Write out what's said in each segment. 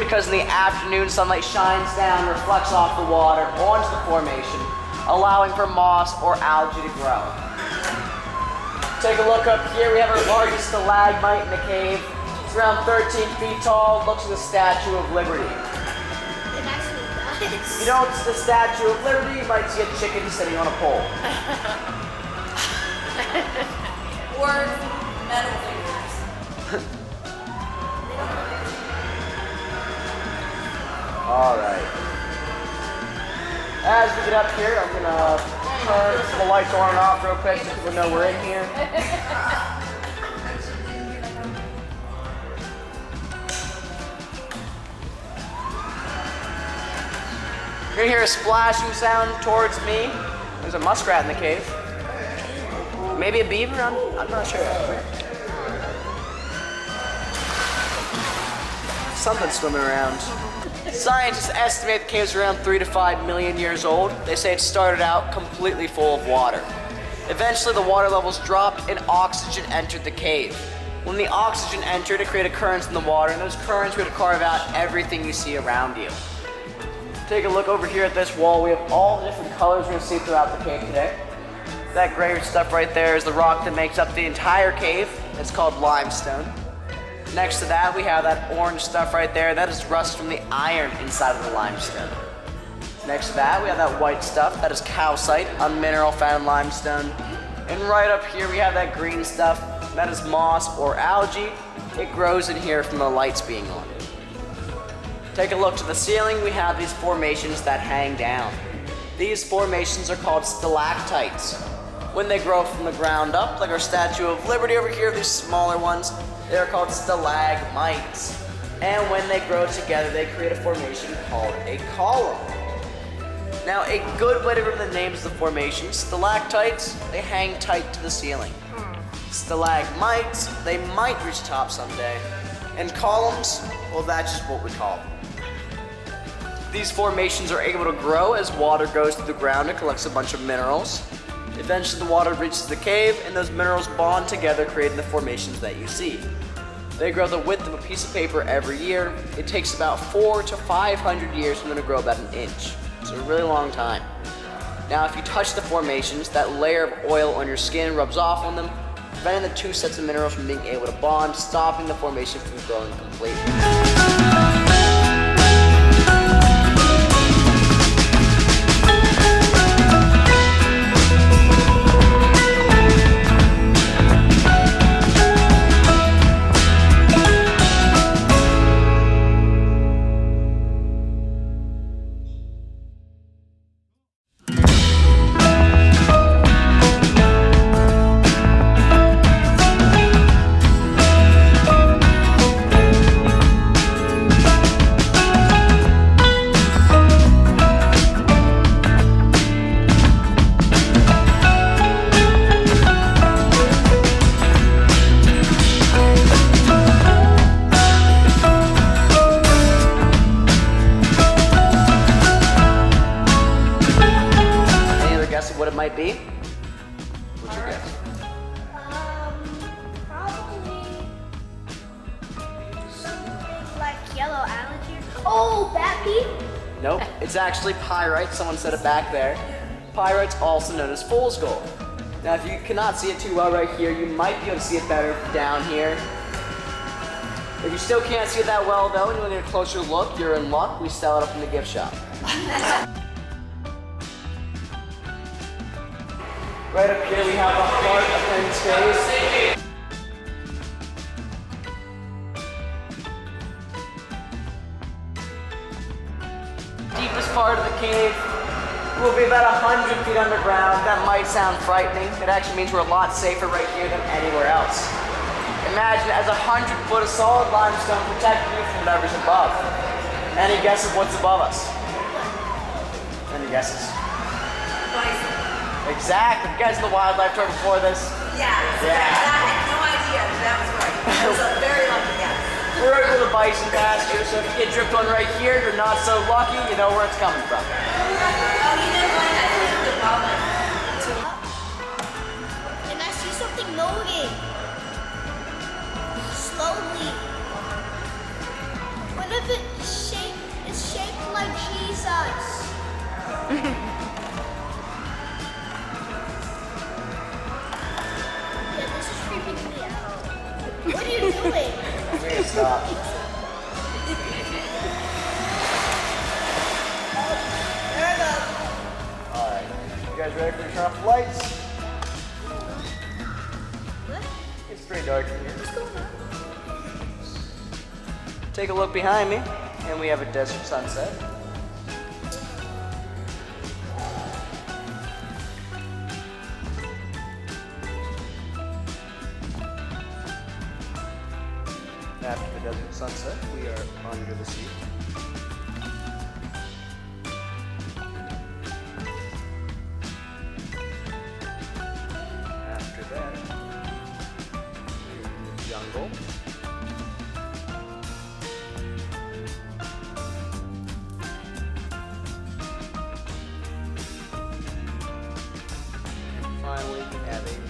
because in the afternoon, sunlight shines down, reflects off the water onto the formation, allowing for moss or algae to grow. Take a look up here. We have our largest stalagmite in the cave. It's around 13 feet tall. Looks like the Statue of Liberty. It actually does. You know, it's the Statue of Liberty. You might see a chicken sitting on a pole. Or metal figures. All right. As we get up here, I'm gonna turn the lights on and off real quick so people know we're in here. You're gonna hear a splashing sound towards me. There's a muskrat in the cave. Maybe a beaver? I'm not sure. Something swimming around. Scientists estimate the cave's around 3 to 5 million years old. They say it started out completely full of water. Eventually the water levels dropped and oxygen entered the cave. When the oxygen entered, it created currents in the water, and those currents would carve out everything you see around you. Take a look over here at this wall. We have all the different colors we're gonna see throughout the cave today. That gray stuff right there is the rock that makes up the entire cave. It's called limestone. Next to that, we have that orange stuff right there. That is rust from the iron inside of the limestone. Next to that, we have that white stuff. That is calcite, a mineral found in limestone. And right up here, we have that green stuff. That is moss or algae. It grows in here from the lights being on. Take a look to the ceiling. We have these formations that hang down. These formations are called stalactites. When they grow from the ground up, like our Statue of Liberty over here, these smaller ones, they're called stalagmites. And when they grow together, they create a formation called a column. Now, a good way to remember the names of the formations: stalactites, they hang tight to the ceiling. Stalagmites, they might reach the top someday. And columns, well, that's just what we call them. These formations are able to grow as water goes through the ground and collects a bunch of minerals. Eventually the water reaches the cave and those minerals bond together, creating the formations that you see. They grow the width of a piece of paper every year. It takes about 400 to 500 years for them to grow about an inch. It's a really long time. Now if you touch the formations, that layer of oil on your skin rubs off on them, preventing the two sets of minerals from being able to bond, stopping the formation from growing completely. What it might be? What's your guess? Probably something like yellow algae. Oh, bat pea? Nope, it's actually pyrite. Someone said it back there. Pyrite's also known as fool's gold. Now, if you cannot see it too well right here, you might be able to see it better down here. If you still can't see it that well, though, and you want to get a closer look, you're in luck. We sell it up in the gift shop. Right up here we have the heart of Penn's cave. Deepest part of the cave will be about 100 feet underground. That might sound frightening. It actually means we're a lot safer right here than anywhere else. Imagine as 100 foot of solid limestone protecting you from whatever's above. Any guesses what's above us? Any guesses? Bison. Exactly. You guys in the wildlife tour before this? Yeah. I had no idea that was right. That was a very lucky guess. We're right near the bison pasture, so if you get dripped on right here, you're not so lucky, you know where it's coming from. Oh, you didn't like that. This is the wildlife. And I see something moving. Slowly. What if it What are you doing? I'm gonna stop. There it goes. Alright. You guys ready for me to turn off the lights? It's pretty dark in here. Take a look behind me, and we have a desert sunset. After the desert sunset, we are under the sea. After that, we're in the jungle. And finally, we have a rainbow.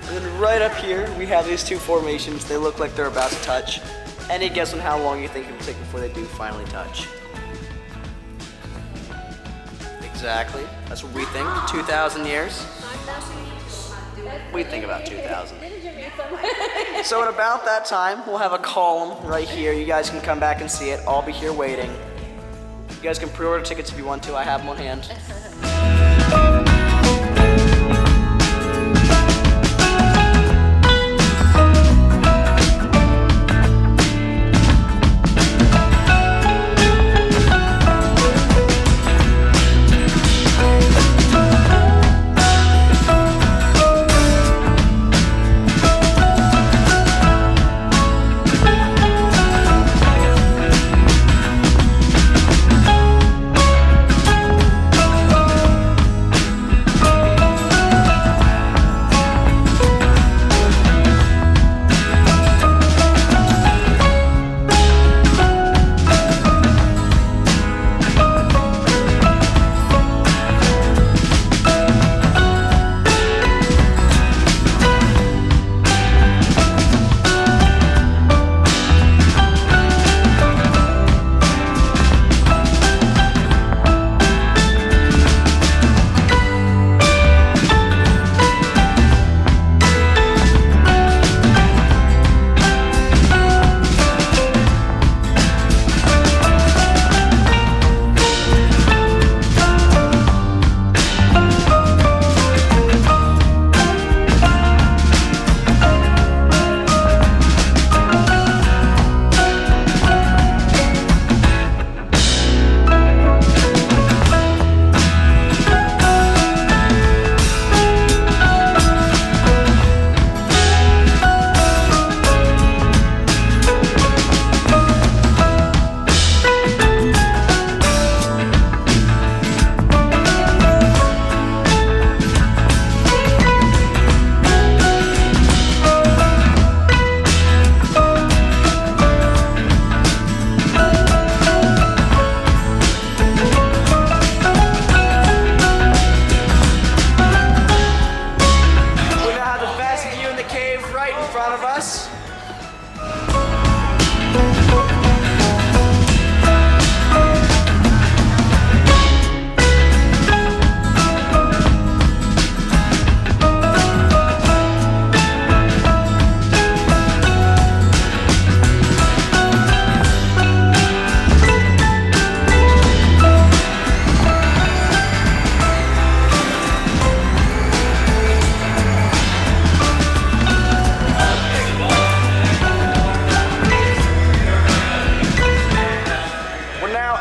And then right up here, we have these two formations. They look like they're about to touch. Any guess on how long you think it will take before they do finally touch? Exactly. That's what we think. 2,000 years. We think about 2,000. So at about that time, we'll have a column right here. You guys can come back and see it. I'll be here waiting. You guys can pre-order tickets if you want to. I have them on hand.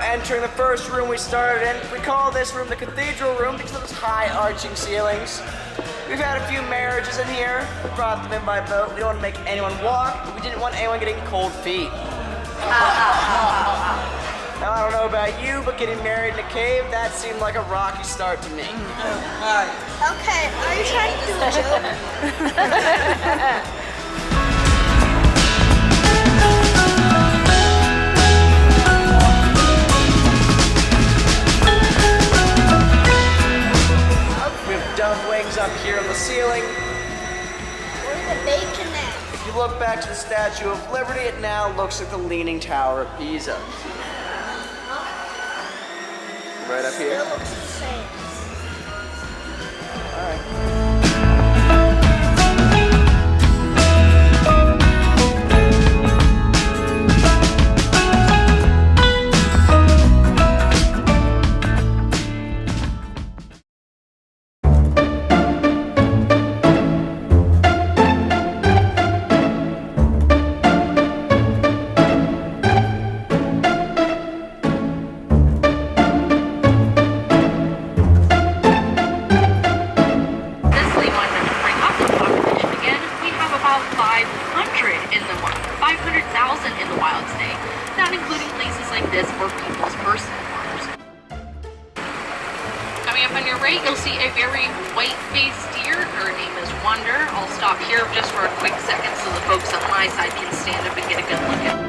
Entering the first room we started in. We call this room the cathedral room because of its high arching ceilings. We've had a few marriages in here. We brought them in by boat. We don't want to make anyone walk, but we didn't want anyone getting cold feet. Now, I don't know about you, but getting married in a cave, that seemed like a rocky start to me. Okay, are you trying to do a joke? Dove wings up here on the ceiling. Where's the bacon at? If you look back to the statue Statue of Liberty, it now looks like the Leaning Tower of Pisa. Right up here. Still looks the same. Alright. Coming up on your right, you'll see a very white-faced deer. Her name is Wonder. I'll stop here just for a quick second so the folks on my side can stand up and get a good look at it.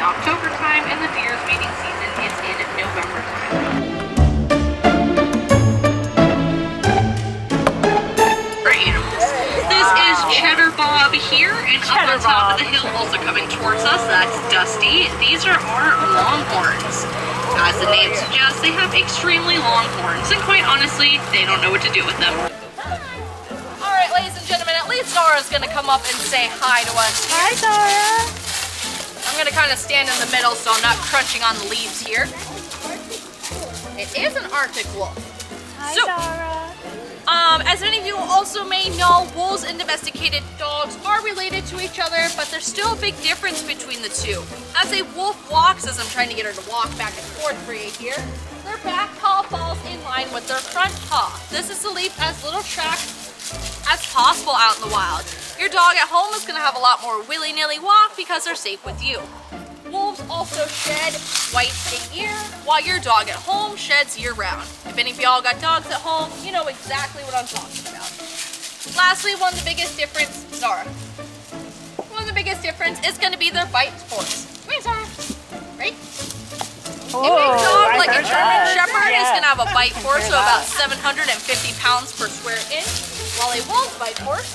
October time, and the deer's mating season is in November time. For animals. This is Cheddar Bob here, and up on top of the hill, also coming towards us, that's Dusty. These are our longhorns. As the name suggests, they have extremely long horns, and quite honestly, they don't know what to do with them. Alright, ladies and gentlemen, at least Zara's gonna come up and say hi to us. Hi, Zara. I'm gonna kind of stand in the middle so I'm not crunching on the leaves here. It is an Arctic wolf. Hi, So, Zara. as many of you also may know, wolves and domesticated dogs are related to each other, but there's still a big difference between the two. As a wolf walks, as I'm trying to get her to walk back and forth for you here, their back paw falls in line with their front paw. This is to leave as little track as possible out in the wild. Your dog at home is going to have a lot more willy-nilly walk because they're safe with you. Wolves also shed twice a year, while your dog at home sheds year-round. If any of y'all got dogs at home, you know exactly what I'm talking about. Lastly, one of the biggest difference, Zara. One of the biggest difference is going to be their bite force. Come here, Zara. Right? A big dog like a German Shepherd is going to have a bite force of about 750 pounds per square inch, while a wolf's bite force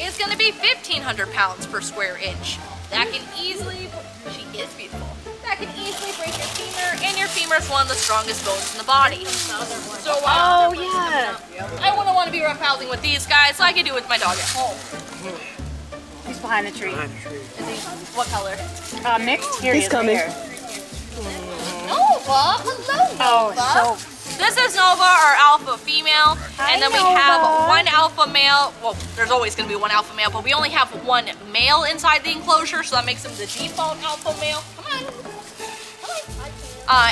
is going to be 1,500 pounds per square inch. That can easily, she is beautiful, that can easily break your femur, and your femur is one of the strongest bones in the body. So Oh, yeah. I wouldn't want to be roughhousing with these guys like I do with my dog at home. He's behind the tree. Is he, what color? Mixed? Here he is. coming. Right here. Nova, hello Nova. Oh, This is Nova, our alpha female, and then we have one alpha male. Well, there's always going to be one alpha male, but we only have one male inside the enclosure, so that makes him the default alpha male. Come on.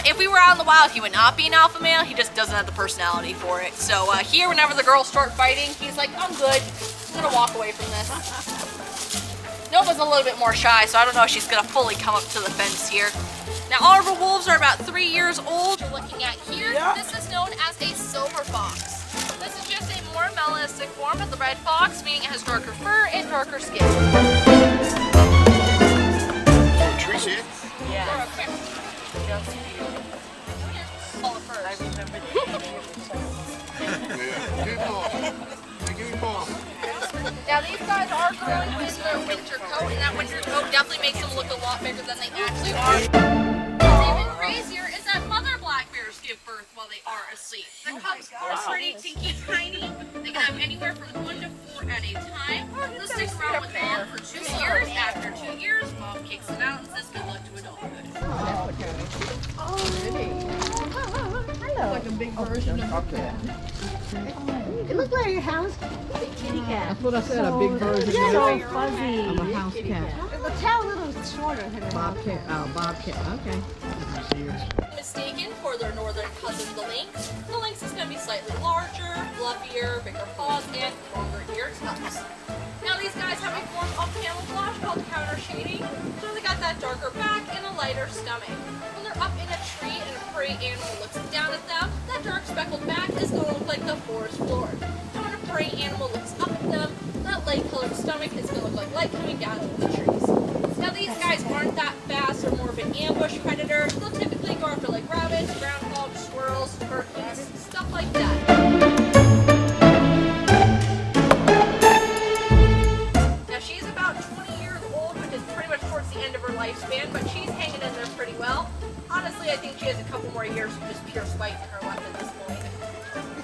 If we were out in the wild, he would not be an alpha male. He just doesn't have the personality for it. So here, whenever the girls start fighting, he's like, I'm good. I'm going to walk away from this. Nova's a little bit more shy, so I don't know if she's going to fully come up to the fence here. Now, all of our wolves are about 3 years old. You're looking at here, this is known as a silver fox. This is just a more melastic form of the red fox, meaning it has darker fur and darker skin. Tracy? Yeah. All the furs. Yeah. Good boy. Good boy. Now, these guys are growing in their winter coat, and that winter coat definitely makes them look a lot bigger than they actually are. Even crazier is that mother black bears give birth while they are asleep. The cubs are pretty tinky tiny. They can have anywhere from 1 to 4 at a time. They'll stick around with mom for 2 years. After 2 years, mom kicks them out and says good luck to adulthood. Like a big version of a cat. It looks like a house kitty cat. That's what I said, a big version so fuzzy. of a house cat. The tail a little shorter than a bobcat. Oh, bobcat. Okay. Mistaken for their northern cousin, the lynx. The lynx is going to be slightly larger, fluffier, bigger paws, and longer ear tufts. Now these guys have a form of camouflage called counter shading, so they got that darker back and a lighter stomach. When they're up in a tree and a prey animal looks down at them, that dark speckled back is going to look like the forest floor. And when a prey animal looks up top of them, that light-colored stomach is going to look like light coming down from the trees. Now these guys aren't that fast or more of an ambush predator. They'll typically go after like rabbits, groundhogs, squirrels, turkeys, stuff like that. Now she's about 20 years old, which is pretty much towards the end of her lifespan, but she's hanging in there pretty well. Honestly, I think she has a couple more years of just pure spite in her left at this point.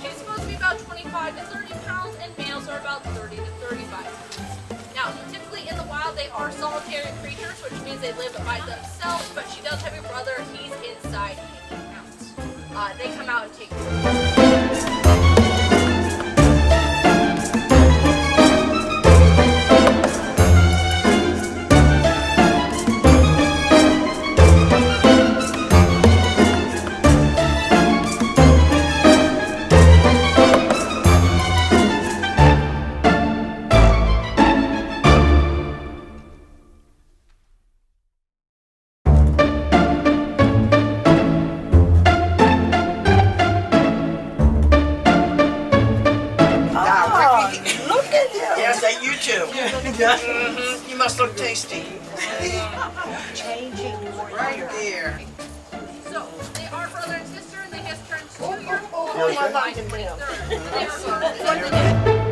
She's supposed to be about 25 to 30 pounds, and males are about 30 to 35 pounds. Now, typically in the wild, they are solitary creatures, which means they live by themselves, but she does have a brother. He's inside hanging out. They come out and take Yes, that you too. You must look tasty. Right there. So, they are brother and sister, and they just turned 2 years old. Oh, my God. They're